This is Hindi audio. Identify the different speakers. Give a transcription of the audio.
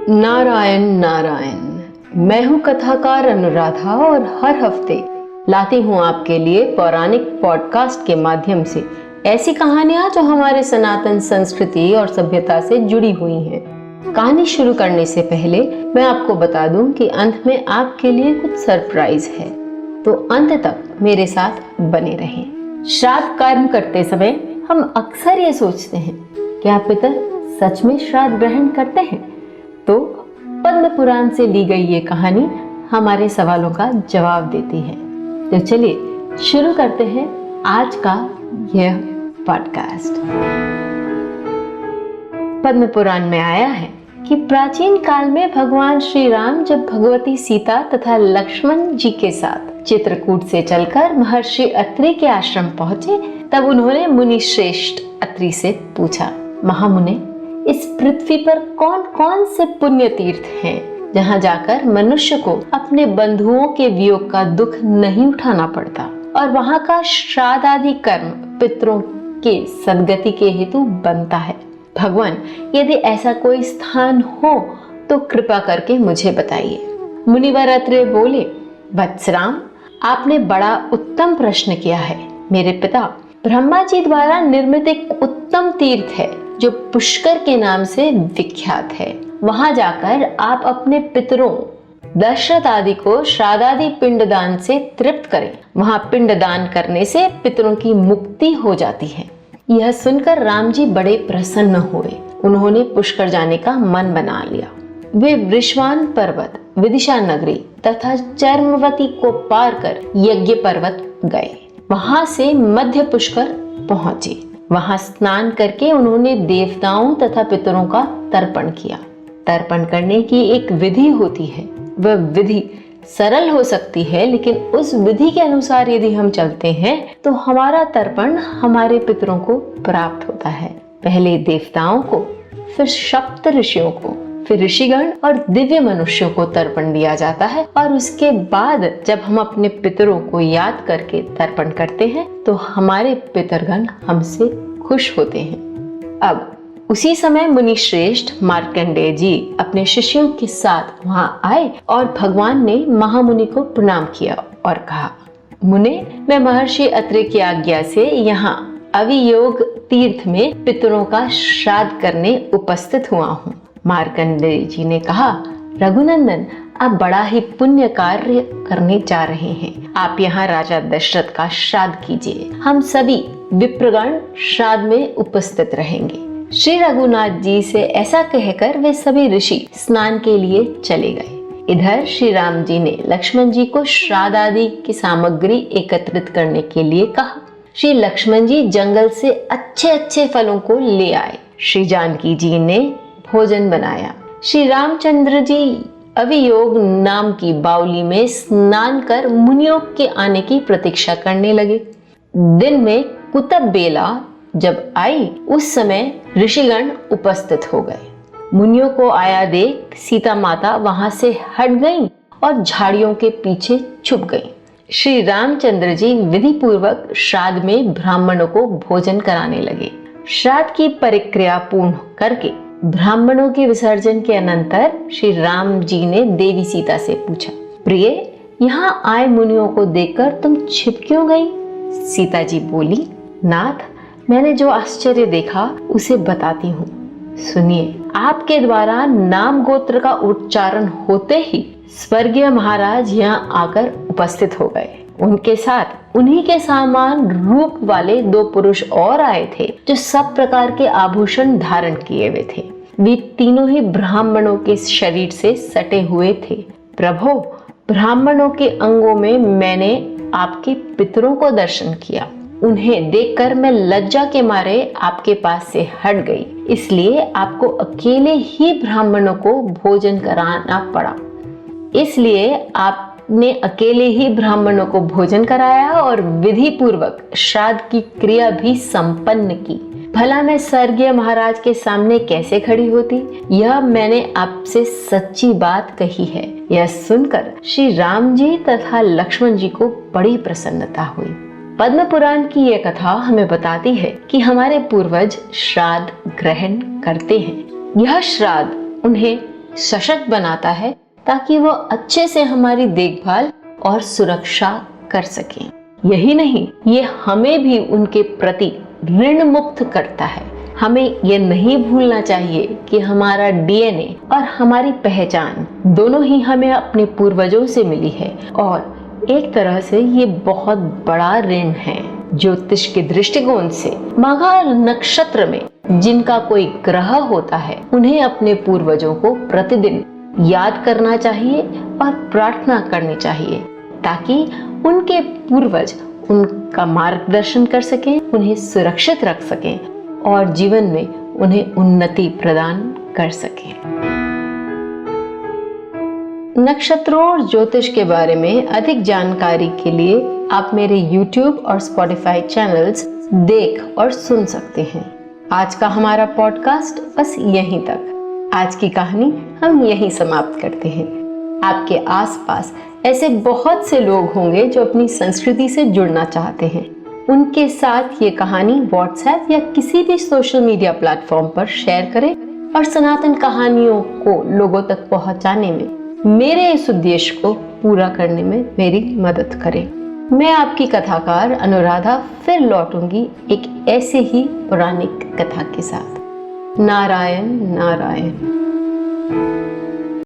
Speaker 1: नारायण नारायण। मैं हूँ कथाकार अनुराधा और हर हफ्ते लाती हूँ आपके लिए पौराणिक पॉडकास्ट के माध्यम से ऐसी कहानियाँ जो हमारे सनातन संस्कृति और सभ्यता से जुड़ी हुई हैं। कहानी शुरू करने से पहले मैं आपको बता दूं कि अंत में आपके लिए कुछ सरप्राइज है, तो अंत तक मेरे साथ बने रहें। श्राद्ध कर्म करते समय हम अक्सर ये सोचते हैं, क्या पितर सच में श्राद्ध ग्रहण करते हैं? तो पद्म पुराण से ली गई ये कहानी हमारे सवालों का जवाब देती है। तो चलिए शुरू करते हैं आज का यह पॉडकास्ट। पद्म पुराण में आया है कि प्राचीन काल में भगवान श्री राम जब भगवती सीता तथा लक्ष्मण जी के साथ चित्रकूट से चलकर महर्षि अत्रि के आश्रम पहुंचे, तब उन्होंने मुनि श्रेष्ठ अत्रि से पूछा, महामुने, इस पृथ्वी पर कौन कौन से पुण्य तीर्थ हैं जहाँ जाकर मनुष्य को अपने बंधुओं के वियोग का दुख नहीं उठाना पड़ता और वहाँ का श्राद्ध आदि कर्म पितरों के सद्गति के हेतु बनता है? भगवान, यदि ऐसा कोई स्थान हो तो कृपा करके मुझे बताइए। मुनिवर अत्रि बोले, वत्सराम, आपने बड़ा उत्तम प्रश्न किया है। मेरे पिता, ब्रह्मा जी द्वारा निर्मित एक उत्तम तीर्थ है जो पुष्कर के नाम से विख्यात है। वहां जाकर आप अपने पितरों दशरथ आदि को श्राद्धादि पिंडदान से तृप्त करें। वहां पिंडदान करने से पितरों की मुक्ति हो जाती है। यह सुनकर राम जी बड़े प्रसन्न हुए। उन्होंने पुष्कर जाने का मन बना लिया। वे वृषवान पर्वत, विदिशा नगरी तथा चर्मवती को पार कर यज्ञ पर्वत गए। वहां से मध्य पुष्कर पहुंचे। वहां स्नान करके उन्होंने देवताओं तथा पितरों का तर्पण किया। तर्पण करने की एक विधि होती है। वह विधि सरल हो सकती है, लेकिन उस विधि के अनुसार यदि हम चलते हैं तो हमारा तर्पण हमारे पितरों को प्राप्त होता है। पहले देवताओं को, फिर सप्त ऋषियों को, फिर ऋषिगण और दिव्य मनुष्यों को तर्पण दिया जाता है। और उसके बाद जब हम अपने पितरों को याद करके तर्पण करते हैं तो हमारे पितरगण हमसे खुश होते हैं। अब उसी समय मुनि श्रेष्ठ मार्कंडेय जी अपने शिष्यों के साथ वहां आए और भगवान ने महामुनि को प्रणाम किया और कहा, मुने, मैं महर्षि अत्रि की आज्ञा से यहाँ अवियोग तीर्थ में पितरों का श्राद्ध करने उपस्थित हुआ हूँ। मार्कंडेय जी ने कहा, रघुनंदन, आप बड़ा ही पुण्य कार्य करने जा रहे हैं। आप यहाँ राजा दशरथ का श्राद्ध कीजिए। हम सभी विप्रगण श्राद्ध में उपस्थित रहेंगे। श्री रघुनाथ जी से ऐसा कहकर वे सभी ऋषि स्नान के लिए चले गए। इधर श्री राम जी ने लक्ष्मण जी को श्राद्ध आदि की सामग्री एकत्रित करने के लिए कहा। श्री लक्ष्मण जी जंगल से अच्छे अच्छे फलों को ले आए। श्री जानकी जी ने भोजन बनाया। श्री रामचंद्र जी अवियोग नाम की बावली में स्नान कर मुनियों के आने की प्रतीक्षा करने लगे। दिन में कुतब बेला जब आई, उस समय ऋषिगण उपस्थित हो गए। मुनियों को आया देख सीता माता वहां से हट गईं और झाड़ियों के पीछे छुप गईं। श्री रामचंद्र जी विधि पूर्वक श्राद्ध में ब्राह्मणों को भोजन कराने लगे। श्राद्ध की परिक्रिया पूर्ण करके ब्राह्मणों के विसर्जन के अनंतर श्री राम जी ने देवी सीता से पूछा, प्रिय, यहाँ आए मुनियों को देखकर तुम छिप क्यों गई? सीता जी बोली, नाथ, मैंने जो आश्चर्य देखा उसे बताती हूँ। सुनिए, आपके द्वारा नाम गोत्र का उच्चारण होते ही स्वर्गीय महाराज यहाँ आकर उपस्थित हो गए। उनके साथ उन्हीं के समान रूप वाले दो पुरुष और आए थे जो सब प्रकार के आभूषण धारण किए हुए थे। वे तीनों ही ब्राह्मणों के शरीर से सटे हुए थे। प्रभो, ब्राह्मणों के अंगों में मैंने आपके पितरों को दर्शन किया। उन्हें देखकर मैं लज्जा के मारे आपके पास से हट गई, इसलिए आपको अकेले ही ब्राह्मणों को भोजन कराना पड़ा। इसलिए आपने अकेले ही ब्राह्मणों को भोजन कराया और विधि पूर्वक श्राद्ध की क्रिया भी संपन्न की। भला मैं स्वर्गीय महाराज के सामने कैसे खड़ी होती? यह मैंने आपसे सच्ची बात कही है। यह सुनकर श्री राम जी तथा लक्ष्मण जी को बड़ी प्रसन्नता हुई। पद्म पुराण की यह कथा हमें बताती है कि हमारे पूर्वज श्राद्ध ग्रहण करते हैं। यह श्राद्ध उन्हें सशक्त बनाता है ताकि वो अच्छे से हमारी देखभाल और सुरक्षा कर सकें। यही नहीं, ये हमें भी उनके प्रति ऋण मुक्त करता है। हमें ये नहीं भूलना चाहिए कि हमारा डीएनए और हमारी पहचान दोनों ही हमें अपने पूर्वजों से मिली है और एक तरह से ये बहुत बड़ा ऋण है। ज्योतिष के दृष्टिकोण से माघा नक्षत्र में जिनका कोई ग्रह होता है उन्हें अपने पूर्वजों को प्रतिदिन याद करना चाहिए और प्रार्थना करनी चाहिए ताकि उनके पूर्वज उनका मार्गदर्शन कर सकें, उन्हें सुरक्षित रख सकें और जीवन में उन्हें उन्नति प्रदान कर सकें। नक्षत्रों और ज्योतिष के बारे में अधिक जानकारी के लिए आप मेरे YouTube और Spotify चैनल्स देख और सुन सकते हैं। आज का हमारा पॉडकास्ट बस यहीं तक। आज की कहानी हम यहीं समाप्त करते हैं। आपके आसपास ऐसे बहुत से लोग होंगे जो अपनी संस्कृति से जुड़ना चाहते हैं। उनके साथ ये कहानी WhatsApp या किसी भी सोशल मीडिया प्लेटफॉर्म पर शेयर करें और सनातन कहानियों को लोगों तक पहुंचाने में मेरे इस उद्देश्य को पूरा करने में मेरी मदद करें। मैं आपकी कथाकार अनुराधा फिर लौटूंगी एक ऐसे ही पौराणिक कथा के साथ। नारायण नारायण।